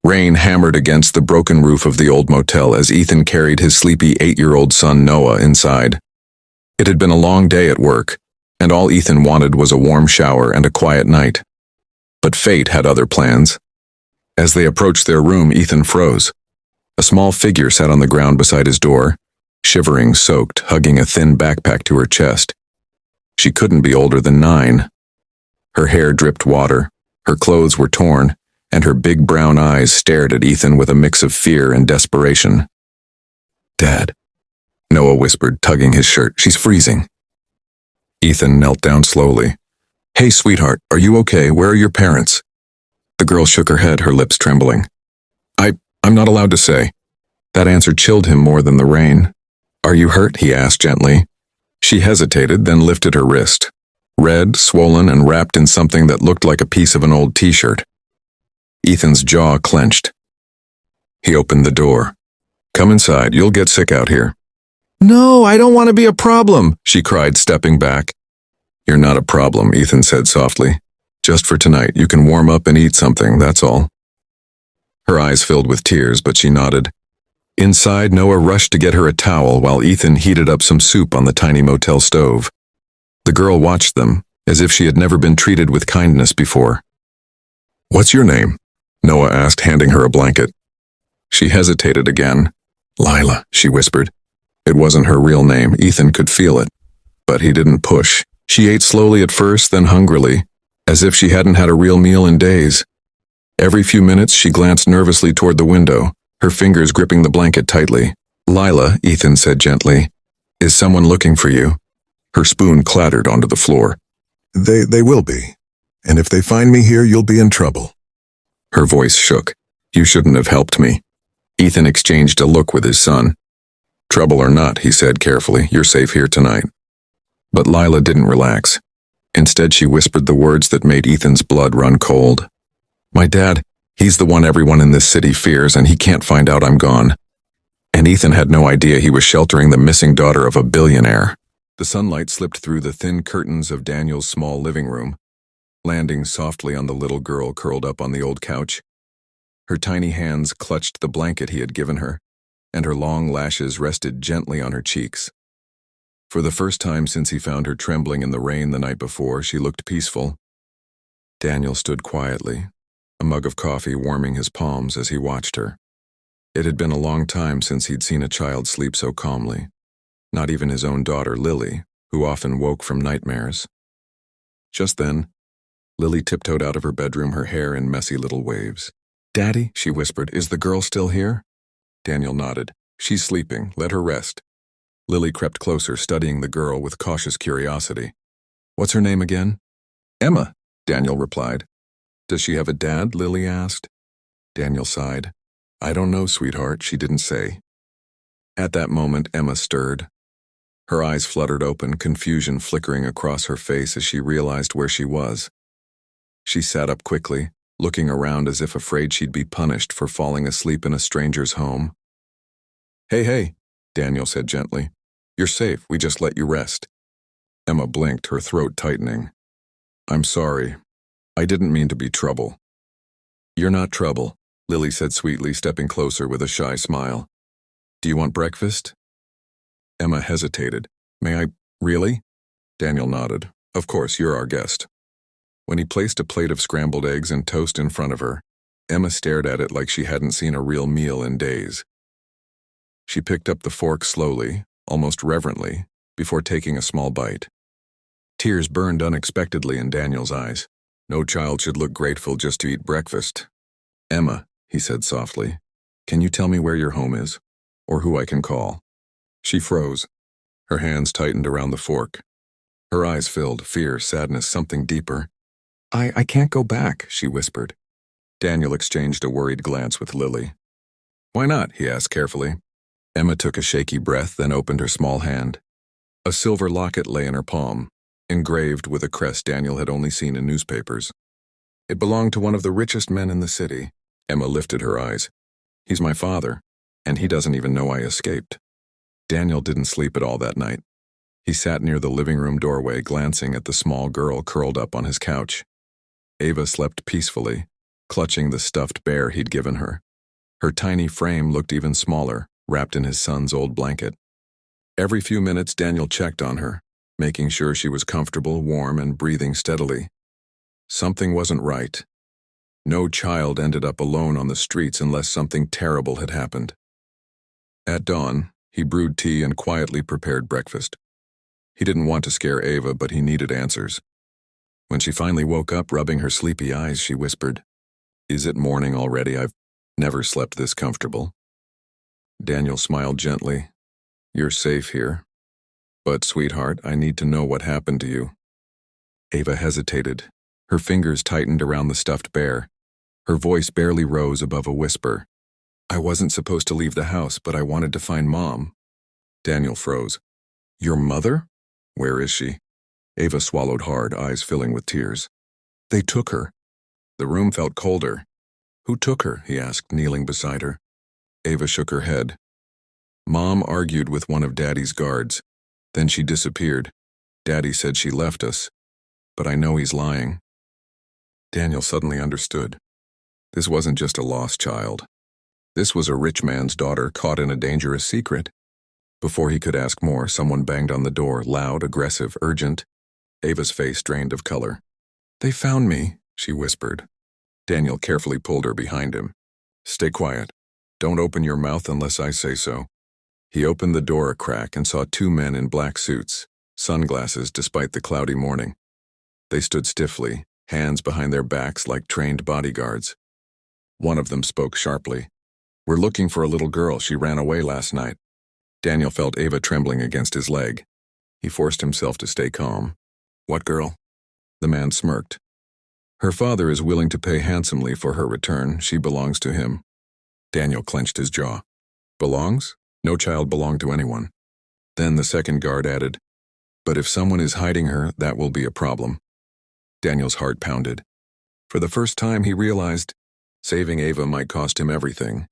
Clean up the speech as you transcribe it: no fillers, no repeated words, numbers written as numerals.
Rain hammered against the broken roof of the old motel as Ethan carried his sleepy 8-year-old son Noah inside. It had been a long day at work, and all Ethan wanted was a warm shower and a quiet night. But fate had other plans. As they approached their room, Ethan froze. A small figure sat on the ground beside his door, shivering, soaked, hugging a thin backpack to her chest. She couldn't be older than 9. Her hair dripped water, her clothes were torn, and her big brown eyes stared at Ethan with a mix of fear and desperation. "Dad," Noah whispered, tugging his shirt. "She's freezing." Ethan knelt down slowly. "Hey, sweetheart, are you okay? Where are your parents?" The girl shook her head, her lips trembling. I'm not allowed to say." That answer chilled him more than the rain. "Are you hurt?" he asked gently. She hesitated, then lifted her wrist. Red, swollen, and wrapped in something that looked like a piece of an old t-shirt. Ethan's jaw clenched. He opened the door. "Come inside, you'll get sick out here." "No, I don't want to be a problem," she cried, stepping back. "You're not a problem," Ethan said softly. "Just for tonight, you can warm up and eat something, that's all." Her eyes filled with tears, but she nodded. Inside, Noah rushed to get her a towel while Ethan heated up some soup on the tiny motel stove. The girl watched them, as if she had never been treated with kindness before. "What's your name?" Noah asked, handing her a blanket. She hesitated again. "Lila," she whispered. It wasn't her real name. Ethan could feel it. But he didn't push. She ate slowly at first, then hungrily, as if she hadn't had a real meal in days. Every few minutes, she glanced nervously toward the window, her fingers gripping the blanket tightly. "Lila," Ethan said gently, "is someone looking for you?" Her spoon clattered onto the floor. They will be. And if they find me here, you'll be in trouble." Her voice shook. "You shouldn't have helped me." Ethan exchanged a look with his son. "Trouble or not," he said carefully, "you're safe here tonight." But Lila didn't relax. Instead, she whispered the words that made Ethan's blood run cold. "My dad, he's the one everyone in this city fears, and he can't find out I'm gone." And Ethan had no idea he was sheltering the missing daughter of a billionaire. The sunlight slipped through the thin curtains of Daniel's small living room, landing softly on the little girl curled up on the old couch. Her tiny hands clutched the blanket he had given her, and her long lashes rested gently on her cheeks. For the first time since he found her trembling in the rain the night before, she looked peaceful. Daniel stood quietly, a mug of coffee warming his palms as he watched her. It had been a long time since he'd seen a child sleep so calmly. Not even his own daughter, Lily, who often woke from nightmares. Just then, Lily tiptoed out of her bedroom, her hair in messy little waves. "Daddy," she whispered, "is the girl still here?" Daniel nodded. "She's sleeping. Let her rest." Lily crept closer, studying the girl with cautious curiosity. "What's her name again?" "Emma," Daniel replied. "Does she have a dad?" Lily asked. Daniel sighed. "I don't know, sweetheart, she didn't say." At that moment, Emma stirred. Her eyes fluttered open, confusion flickering across her face as she realized where she was. She sat up quickly, looking around as if afraid she'd be punished for falling asleep in a stranger's home. Hey, Daniel said gently. "You're safe, we just let you rest." Emma blinked, her throat tightening. "I'm sorry. I didn't mean to be trouble." "You're not trouble," Lily said sweetly, stepping closer with a shy smile. "Do you want breakfast?" Emma hesitated. "May I, really?" Daniel nodded. "Of course, you're our guest." When he placed a plate of scrambled eggs and toast in front of her, Emma stared at it like she hadn't seen a real meal in days. She picked up the fork slowly, almost reverently, before taking a small bite. Tears burned unexpectedly in Daniel's eyes. No child should look grateful just to eat breakfast. "Emma," he said softly, "can you tell me where your home is? Or who I can call?" She froze. Her hands tightened around the fork. Her eyes filled, fear, sadness, something deeper. I can't go back," she whispered. Daniel exchanged a worried glance with Lily. "Why not?" he asked carefully. Emma took a shaky breath, then opened her small hand. A silver locket lay in her palm, engraved with a crest Daniel had only seen in newspapers. It belonged to one of the richest men in the city. Emma lifted her eyes. "He's my father, and he doesn't even know I escaped." Daniel didn't sleep at all that night. He sat near the living room doorway, glancing at the small girl curled up on his couch. Ava slept peacefully, clutching the stuffed bear he'd given her. Her tiny frame looked even smaller, wrapped in his son's old blanket. Every few minutes, Daniel checked on her, making sure she was comfortable, warm, and breathing steadily. Something wasn't right. No child ended up alone on the streets unless something terrible had happened. At dawn, he brewed tea and quietly prepared breakfast. He didn't want to scare Ava, but he needed answers. When she finally woke up, rubbing her sleepy eyes, she whispered, "Is it morning already? I've never slept this comfortable." Daniel smiled gently. "You're safe here. But, sweetheart, I need to know what happened to you." Ava hesitated. Her fingers tightened around the stuffed bear. Her voice barely rose above a whisper. "I wasn't supposed to leave the house, but I wanted to find Mom." Daniel froze. "Your mother? Where is she?" Ava swallowed hard, eyes filling with tears. "They took her." The room felt colder. "Who took her?" he asked, kneeling beside her. Ava shook her head. "Mom argued with one of Daddy's guards. Then she disappeared. Daddy said she left us. But I know he's lying." Daniel suddenly understood. This wasn't just a lost child. This was a rich man's daughter caught in a dangerous secret. Before he could ask more, someone banged on the door, loud, aggressive, urgent. Ava's face drained of color. "They found me," she whispered. Daniel carefully pulled her behind him. "Stay quiet. Don't open your mouth unless I say so." He opened the door a crack and saw two men in black suits, sunglasses despite the cloudy morning. They stood stiffly, hands behind their backs like trained bodyguards. One of them spoke sharply. "We're looking for a little girl. She ran away last night." Daniel felt Ava trembling against his leg. He forced himself to stay calm. "What girl?" The man smirked. "Her father is willing to pay handsomely for her return. She belongs to him." Daniel clenched his jaw. "Belongs? No child belonged to anyone." Then the second guard added, "But if someone is hiding her, that will be a problem." Daniel's heart pounded. For the first time, he realized saving Ava might cost him everything,